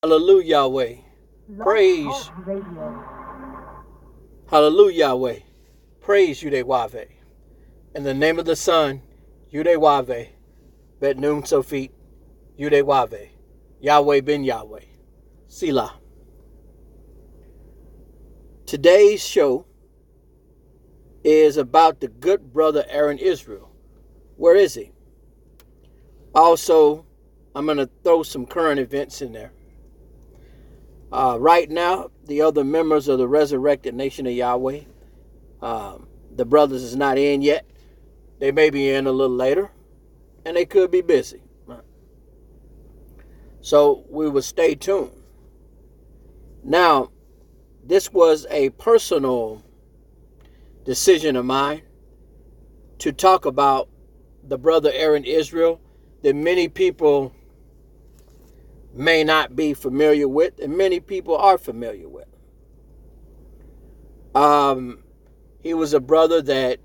Hallelujah, Yahweh. Praise. Hallelujah, Yahweh. Praise YAHWEH. In the name of the Son, YAHWEH. Bet Noon Sofit, YAHWEH. Yahweh ben Yahweh. Selah. Today's show is about the good brother Aaron Israel. Where is he? Also, I'm going to throw some current events in there. Right now, the other members of the resurrected nation of Yahweh, the brothers is not in yet. They may be in a little later, and they could be busy. So we will stay tuned. Now, this was a personal decision of mine to talk about the brother Aaron Israel that many people may not be familiar with, and many people are familiar with. He was a brother that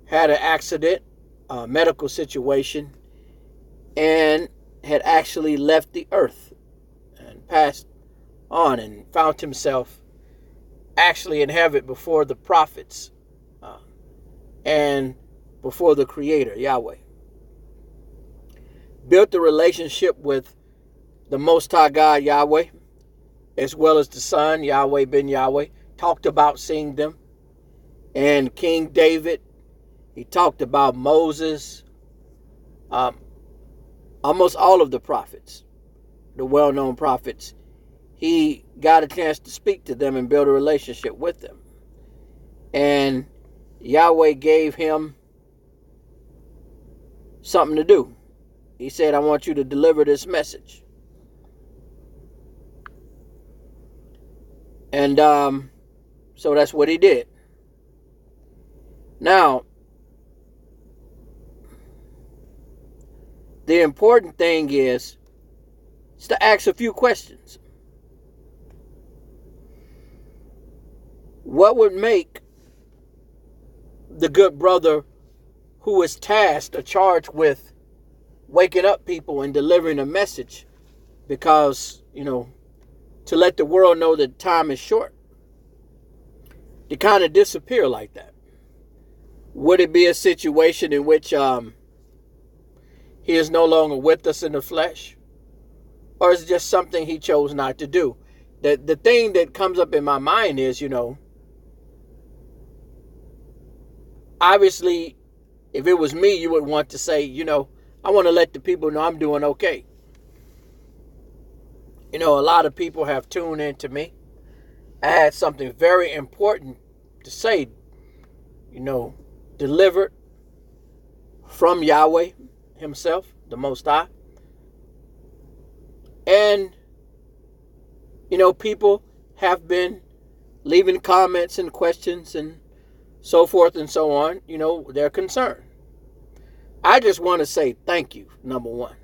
had an accident, a medical situation, and had actually left the earth and passed on and found himself actually in heaven before the prophets and before the Creator, Yahweh. Built a relationship with the Most High God, Yahweh, as well as the Son, Yahweh ben Yahweh. Talked about seeing them. And King David, he talked about Moses, almost all of the prophets, the well-known prophets. He got a chance to speak to them and build a relationship with them. And Yahweh gave him something to do. He said, I want you to deliver this message. And so that's what he did. Now, the important thing is to ask a few questions. What would make the good brother who is tasked or charged with waking up people and delivering a message, because, to let the world know that time is short, to kind of disappear like that? Would it be a situation in which he is no longer with us in the flesh? Or is it just something he chose not to do? The thing that comes up in my mind is, obviously, if it was me, you would want to say, I want to let the people know I'm doing okay. A lot of people have tuned in to me. I had something very important to say, delivered from Yahweh himself, the Most High. And, people have been leaving comments and questions and so forth and so on. They're concerned. I just want to say thank you, number one.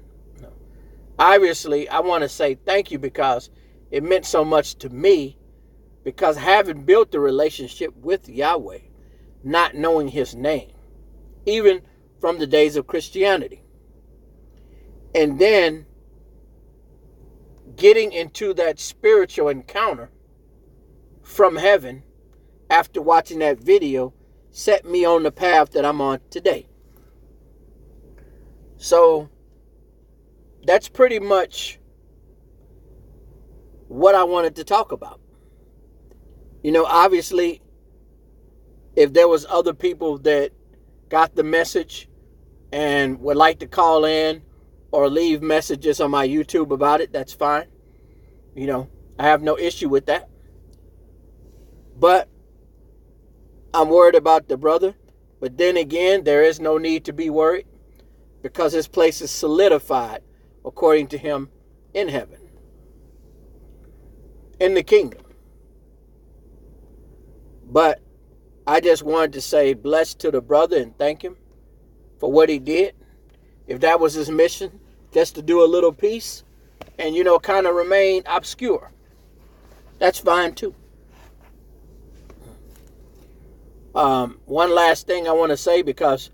Obviously, I want to say thank you because it meant so much to me, because having built a relationship with Yahweh, not knowing his name, even from the days of Christianity, and then getting into that spiritual encounter from heaven after watching that video set me on the path that I'm on today. So that's pretty much what I wanted to talk about. Obviously, if there was other people that got the message and would like to call in or leave messages on my YouTube about it, that's fine. I have no issue with that. But I'm worried about the brother. But then again, there is no need to be worried, because his place is solidified, according to him, in heaven, in the kingdom. But I just wanted to say bless to the brother and thank him for what he did. If that was his mission, just to do a little piece and, kind of remain obscure, that's fine too. One last thing I want to say, because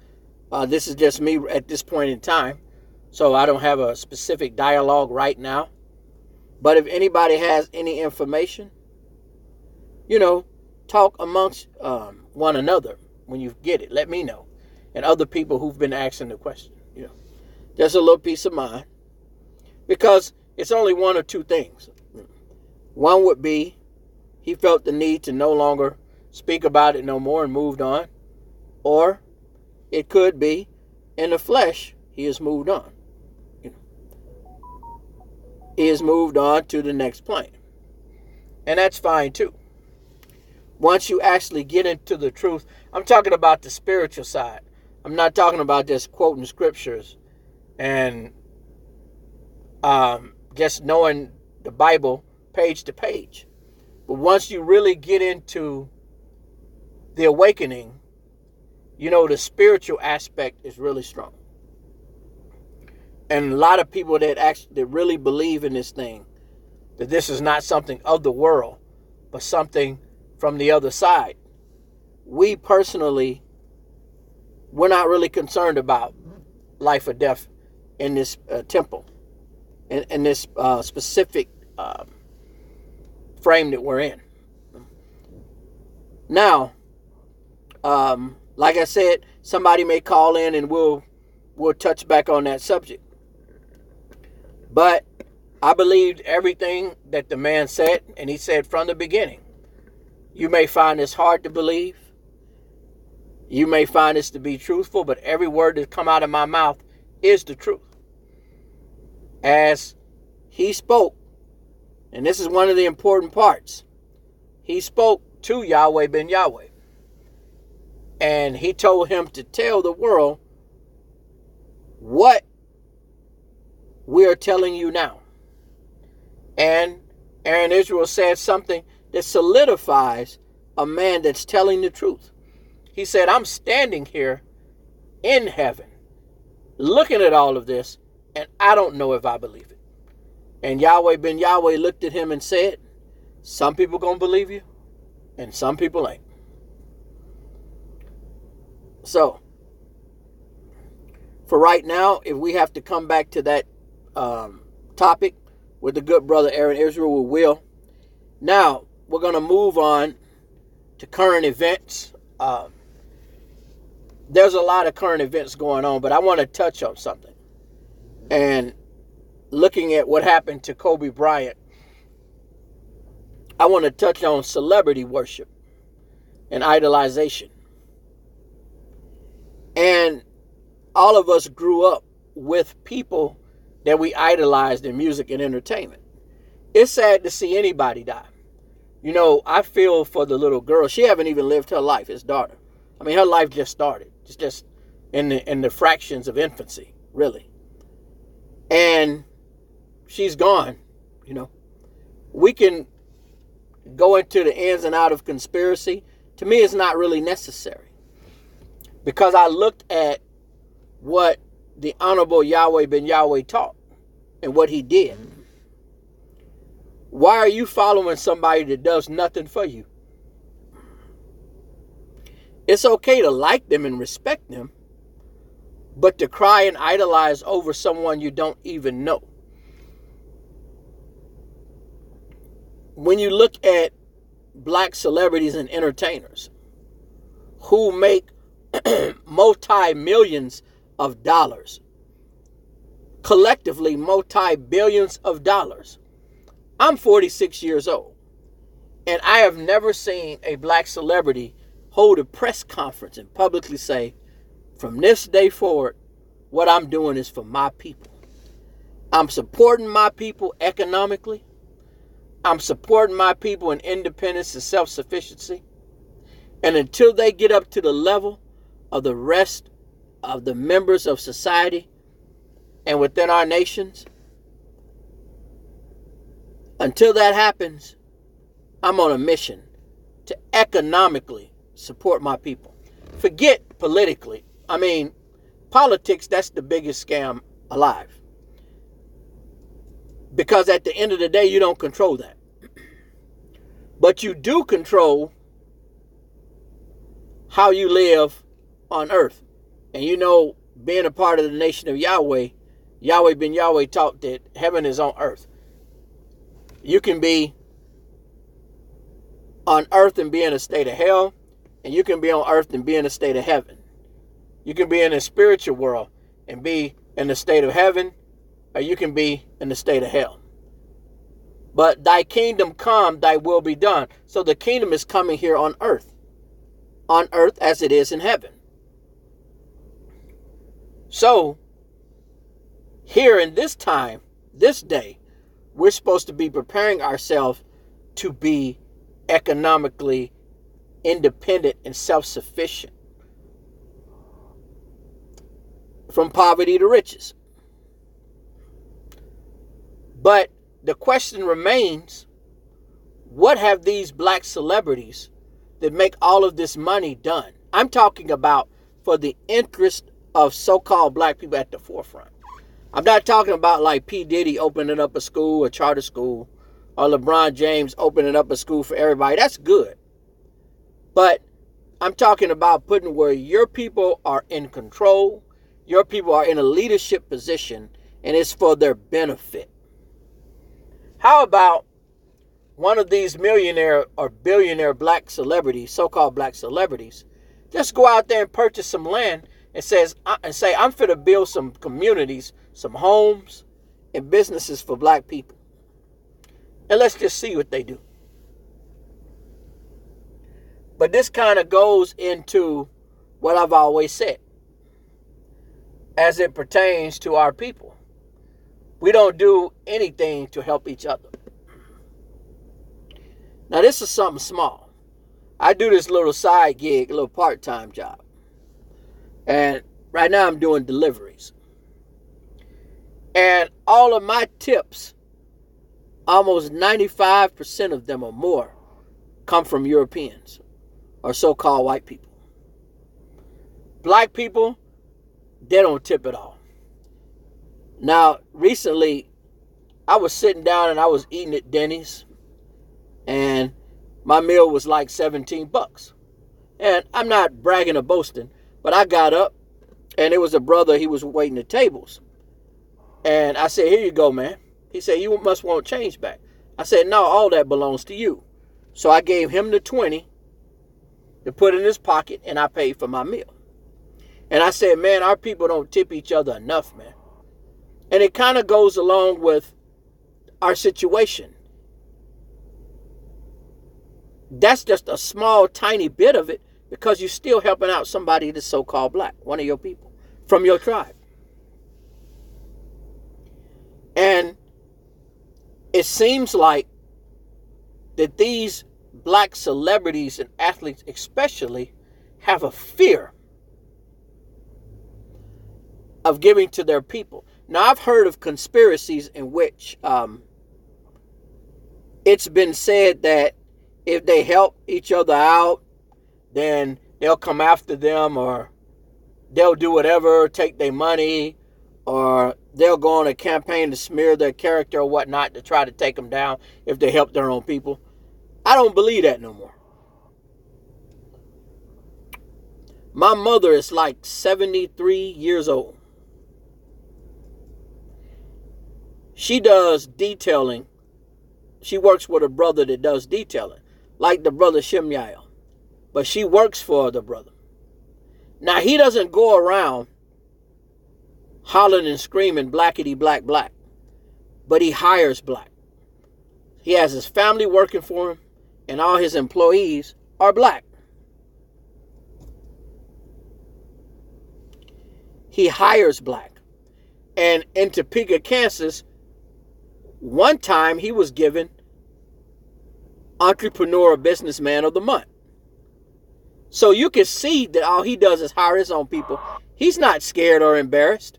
this is just me at this point in time, so I don't have a specific dialogue right now. But if anybody has any information, talk amongst one another when you get it. Let me know. And other people who've been asking the question. Just a little peace of mind. Because it's only one or two things. One would be he felt the need to no longer speak about it no more and moved on. Or it could be in the flesh he has moved on. He has moved on to the next plane. And that's fine too. Once you actually get into the truth, I'm talking about the spiritual side. I'm not talking about just quoting scriptures and just knowing the Bible page to page. But once you really get into the awakening, the spiritual aspect is really strong. And a lot of people that really believe in this thing, that this is not something of the world, but something from the other side. We personally, we're not really concerned about life or death in this temple, in this specific frame that we're in. Now, like I said, somebody may call in and we'll touch back on that subject. But I believed everything that the man said, and he said from the beginning. You may find this hard to believe. You may find this to be truthful, but every word that come out of my mouth is the truth. As he spoke, and this is one of the important parts, he spoke to Yahweh ben Yahweh. And he told him to tell the world what we are telling you now. And Aaron Israel said something that solidifies a man that's telling the truth. He said, I'm standing here in heaven, looking at all of this, and I don't know if I believe it. And Yahweh ben Yahweh looked at him and said, some people gonna believe you, and some people ain't. So, for right now, if we have to come back to that topic with the good brother Aaron Israel, we will. Now, we're going to move on to current events. There's a lot of current events going on, but I want to touch on something. And looking at what happened to Kobe Bryant, I want to touch on celebrity worship and idolization. And all of us grew up with people that we idolized in music and entertainment. It's sad to see anybody die. I feel for the little girl. She haven't even lived her life, his daughter. I mean, her life just started. It's just in the fractions of infancy, really. And she's gone, We can go into the ins and out of conspiracy. To me, it's not really necessary. Because I looked at what the Honorable Yahweh ben Yahweh taught and what he did. Why are you following somebody that does nothing for you? It's okay to like them and respect them, but to cry and idolize over someone you don't even know. When you look at black celebrities and entertainers who make multi-millions of dollars, collectively multi-billions of dollars. I'm 46 years old, and I have never seen a black celebrity hold a press conference and publicly say, from this day forward, what I'm doing is for my people. I'm supporting my people economically. I'm supporting my people in independence and self-sufficiency. And until they get up to the level of the rest of the members of society and within our nations, until that happens, I'm on a mission to economically support my people. Forget politically. I mean, politics, that's the biggest scam alive. Because at the end of the day, you don't control that. But you do control how you live on earth. And being a part of the nation of Yahweh, Yahweh ben Yahweh taught that heaven is on earth. You can be on earth and be in a state of hell, and you can be on earth and be in a state of heaven. You can be in a spiritual world and be in the state of heaven, or you can be in the state of hell. But thy kingdom come, thy will be done. So the kingdom is coming here on earth as it is in heaven. So here in this time, this day, we're supposed to be preparing ourselves to be economically independent and self-sufficient, from poverty to riches. But the question remains, what have these black celebrities that make all of this money done? I'm talking about for the interest of so-called black people at the forefront. I'm not talking about like P. Diddy opening up a school, a charter school, or LeBron James opening up a school for everybody. That's good. But I'm talking about putting where your people are in control, your people are in a leadership position, and it's for their benefit. How about one of these millionaire or billionaire black celebrities, so-called black celebrities, just go out there and purchase some land and say, I'm finna build some communities, some homes and businesses for black people. And let's just see what they do. But this kind of goes into what I've always said as it pertains to our people. We don't do anything to help each other. Now, this is something small. I do this little side gig, a little part-time job. And right now I'm doing deliveries. And all of my tips, almost 95% of them or more, come from Europeans or so-called white people. Black people, they don't tip at all. Now, recently, I was sitting down and I was eating at Denny's, and my meal was like $17. And I'm not bragging or boasting, but I got up, and it was a brother, he was waiting at tables. And I said, here you go, man. He said, you must want change back. I said, no, all that belongs to you. So I gave him the 20 to put in his pocket, and I paid for my meal. And I said, man, our people don't tip each other enough, man. And it kind of goes along with our situation. That's just a small, tiny bit of it, because you're still helping out somebody that's so-called black, one of your people, from your tribe. And it seems like that these black celebrities and athletes especially have a fear of giving to their people. Now, I've heard of conspiracies in which it's been said that if they help each other out, then they'll come after them, or they'll do whatever, take their money, or they'll go on a campaign to smear their character or whatnot to try to take them down if they help their own people. I don't believe that no more. My mother is like 73 years old. She does detailing. She works with a brother that does detailing, like the brother SHEMYAHEL. But she works for the brother. Now, he doesn't go around hollering and screaming blackity black black, but he hires black. He has his family working for him, and all his employees are black. He hires black. And in Topeka, Kansas, one time he was given Entrepreneur or Businessman of the Month. So you can see that all he does is hire his own people. He's not scared or embarrassed.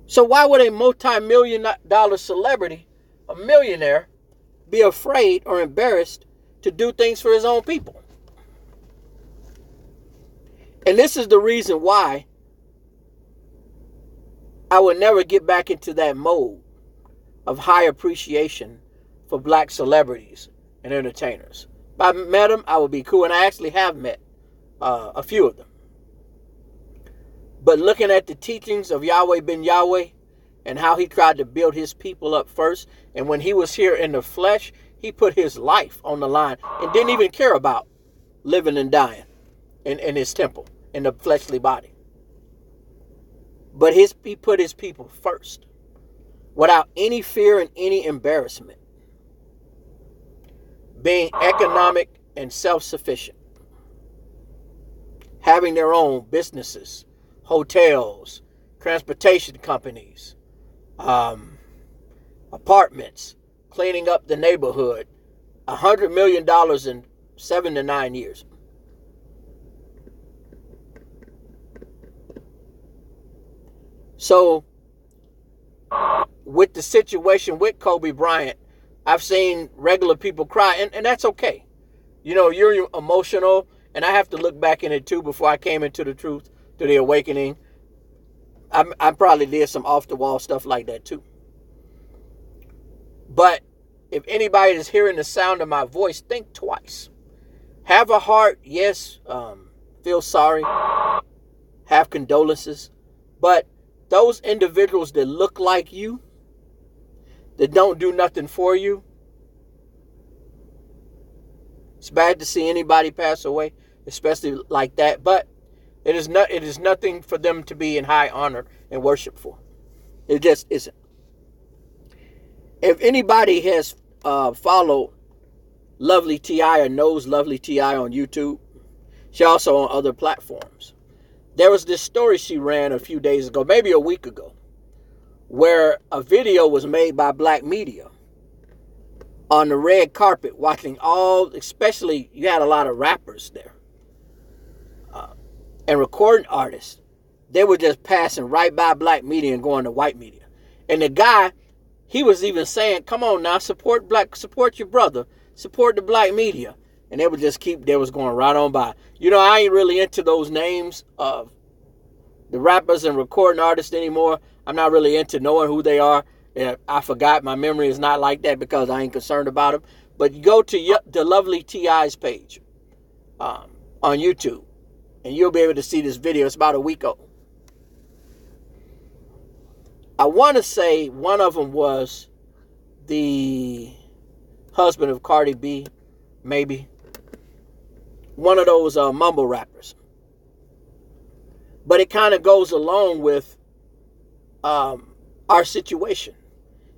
So why would a multi-million-dollar celebrity, a millionaire, be afraid or embarrassed to do things for his own people? And this is the reason why I would never get back into that mode of high appreciation for black celebrities and entertainers. If I met them, I would be cool, and I actually have met a few of them. But looking at the teachings of Yahweh ben Yahweh, and how he tried to build his people up first. And when he was here in the flesh, he put his life on the line and didn't even care about living and dying in his temple, in the fleshly body. But he put his people first without any fear and any embarrassment, being economic and self-sufficient, having their own businesses, hotels, transportation companies, apartments, cleaning up the neighborhood, $100 million in 7 to 9 years. So, with the situation with Kobe Bryant, I've seen regular people cry, and that's okay. You know, you're emotional, and I have to look back in it too before I came into the truth, to the awakening. I probably did some off-the-wall stuff like that too. But if anybody is hearing the sound of my voice, think twice. Have a heart, yes, feel sorry, have condolences, but those individuals that look like you, that don't do nothing for you, it's bad to see anybody pass away, especially like that, but it is nothing for them to be in high honor and worship for. It just isn't. If anybody has followed Lovely T.I. or knows Lovely T.I. on YouTube, she also on other platforms. There was this story she ran a few days ago, maybe a week ago, where a video was made by black media on the red carpet, watching especially you had a lot of rappers there and recording artists. They were just passing right by black media and going to white media. And the guy, he was even saying, come on now, support your brother, support the black media. And they was going right on by. You know, I ain't really into those names of the rappers and recording artists anymore. I'm not really into knowing who they are. I forgot. My memory is not like that because I ain't concerned about them. But you go to the Lovely T.I.'s page on YouTube, and you'll be able to see this video. It's about a week old. I want to say one of them was the husband of Cardi B, maybe. One of those mumble rappers. But it kind of goes along with our situation.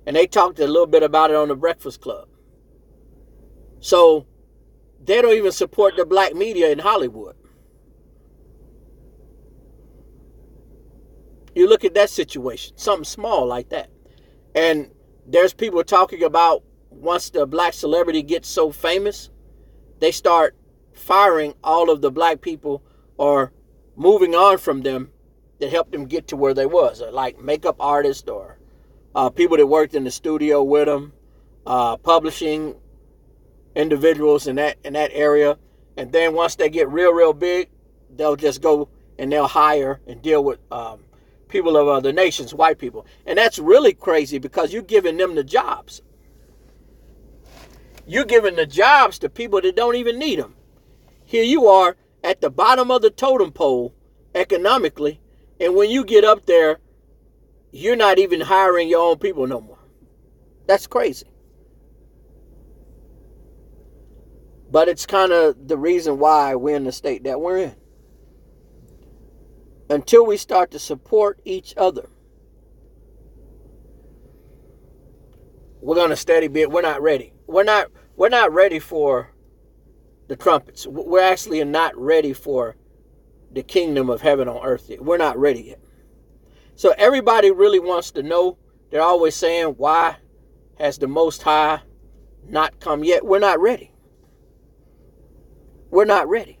And they talked a little bit about it on the Breakfast Club. So they don't even support the black media in Hollywood. You look at that situation, something small like that. And there's people talking about once the black celebrity gets so famous, they start firing all of the black people or moving on from them that helped them get to where they was, like makeup artists or people that worked in the studio with them, publishing individuals in that area. And then once they get real big, they'll just go and they'll hire and deal with people of other nations, white people. And that's really crazy because you're giving them the jobs. You're giving the jobs to people that don't even need them. Here you are at the bottom of the totem pole economically, and when you get up there, you're not even hiring your own people no more. That's crazy. But it's kind of the reason why we're in the state that we're in. Until we start to support each other, we're going to steady bit. We're not ready. We're not ready for the trumpets. We're actually not ready for the kingdom of heaven on earth yet. We're not ready yet. So everybody really wants to know. They're always saying, why has the Most High not come yet? We're not ready. We're not ready.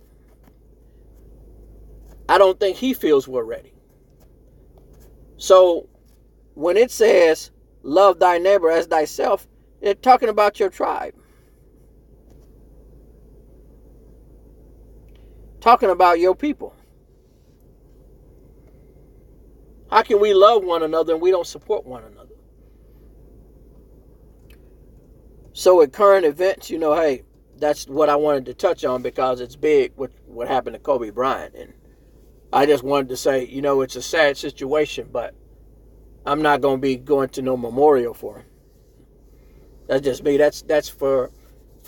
I don't think he feels we're ready. So when it says, love thy neighbor as thyself, they're talking about your tribe. Talking about your people. How can we love one another and we don't support one another? So at current events, you know, hey, that's what I wanted to touch on because it's big what happened to Kobe Bryant. And I just wanted to say, you know, it's a sad situation, but I'm not going to be going to no memorial for him. That's just me. That's for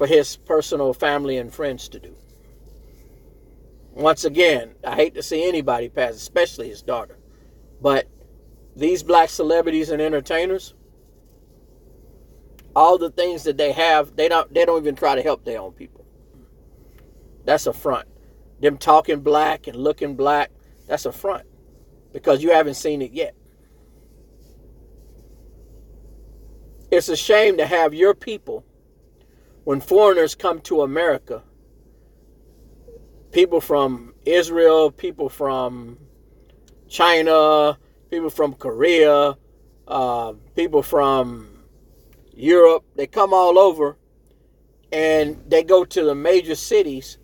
his personal family and friends to do. Once again, I hate to see anybody pass, especially his daughter. But these black celebrities and entertainers, all the things that they have, they don't even try to help their own people. That's a front. Them talking black and looking black, that's a front. Because you haven't seen it yet. It's a shame to have your people, when foreigners come to America, people from Israel, people from China, people from Korea, people from Europe, they come all over and they go to the major cities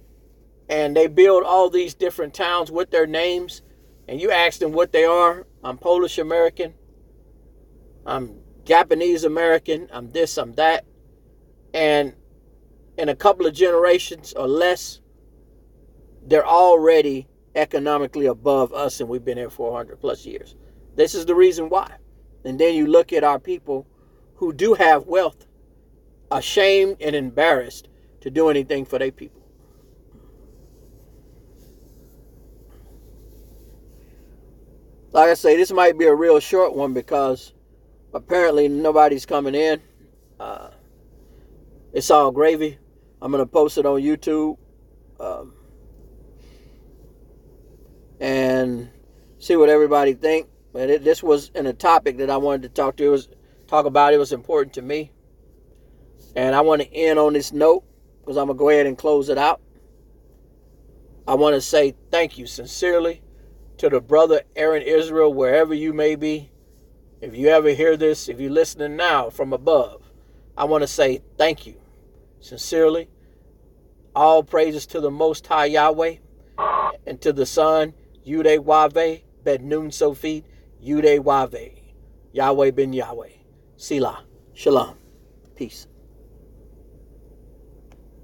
and they build all these different towns with their names, and you ask them what they are. I'm Polish American, I'm Japanese American, I'm this, I'm that. And in a couple of generations or less, they're already economically above us, and we've been here for 100 plus years. This is the reason why. And then you look at our people who do have wealth, ashamed and embarrassed to do anything for their people. Like I say, this might be a real short one because apparently nobody's coming in. It's all gravy. I'm going to post it on YouTube. And see what everybody think. But this was in a topic that I wanted to talk about. It was important to me. And I want to end on this note because I'm going to go ahead and close it out. I want to say thank you sincerely to the brother Aaron Israel, wherever you may be. If you ever hear this, if you're listening now from above, I want to say thank you sincerely. All praises to the Most High Yahweh and to the Son, YAHWEH, Bet Nun Sophie, YAHWEH, Yahweh ben Yahweh. Selah. Shalom. Peace.